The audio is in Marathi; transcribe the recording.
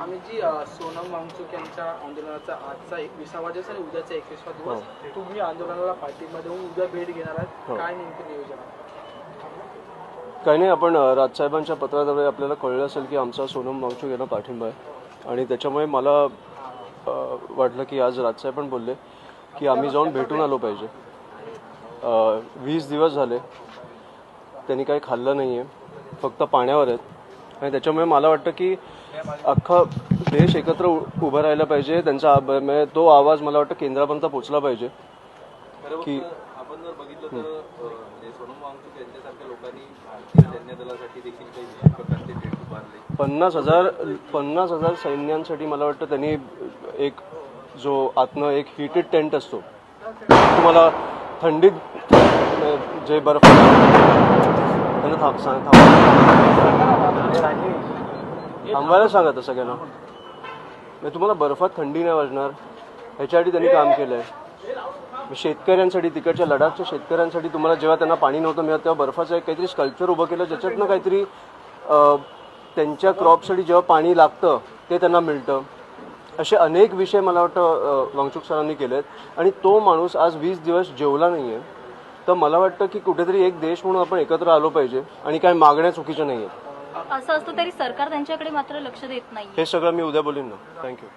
आम्ही जी सोनम वांगचुक यांच्या आंदोलनाचा आजचा 21वा दिवस आणि उद्याचा 21वा दिवस तुम्ही आंदोलनाला पाठिंबा देऊन उद्या भेट घेणार आहात, काय नेमकं नियोजन आहे? काही नाही, आपण राजसाहेबांच्या पत्राद्वारे आपल्याला कळलं असेल की आमचा सोनम वांगचुक यांना पाठिंबा आहे आणि त्याच्यामुळे मला वाटलं की आज राजसाहेब पण बोलले की आम्ही जाऊन भेटून आलो पाहिजे. 20 दिवस झाले त्यांनी काही खाल्लं नाही आहे, फक्त पाण्यावर आहेत आणि त्याच्यामुळे मला वाटतं की अख्खा देश एकत्र उभं राहायला पाहिजे. त्यांचा तो आवाज मला वाटतं केंद्रापर्यंत पोहोचला पाहिजे की आपण जर बघितलं तर सोनम वांगचुक यांच्यासारख्या लोकांनी भारतीय सैन्य दलासाठी देखील काही प्रकारचे डेट उभारले. 50,000 सैन्यांसाठी मला वाटतं त्यांनी एक जो आतनं एक हिटेड टेंट असतो, तुम्हाला थंडीत जे बर्फ त्यांना थांबायला सांगा तर सगळ्यांना. मी तुम्हाला बर्फात थंडी नाही वाजणार ह्याच्यासाठी त्यांनी काम केलं आहे. शेतकऱ्यांसाठी, तिकडच्या लडाखच्या शेतकऱ्यांसाठी तुम्हाला जेव्हा त्यांना पाणी नव्हतं मिळत तेव्हा बर्फाचं एक काहीतरी स्कल्पचर उभं केलं ज्याच्यातनं काहीतरी त्यांच्या क्रॉपसाठी जेव्हा पाणी लागतं ते त्यांना मिळतं. असे अनेक विषय मला वाटतं वांगचुक सरांनी केले आहेत आणि तो माणूस आज 20 दिवस जेवला नाही आहे. तर मला वाटतं की कुठेतरी एक देश म्हणून आपण एकत्र आलो पाहिजे आणि काही मागण्या चुकीच्या नाही आहेत. असं असतं तरी सरकार त्यांच्याकडे मात्र लक्ष देत नाही. हे सगळं मी उद्या बोलीन ना. थँक्यू.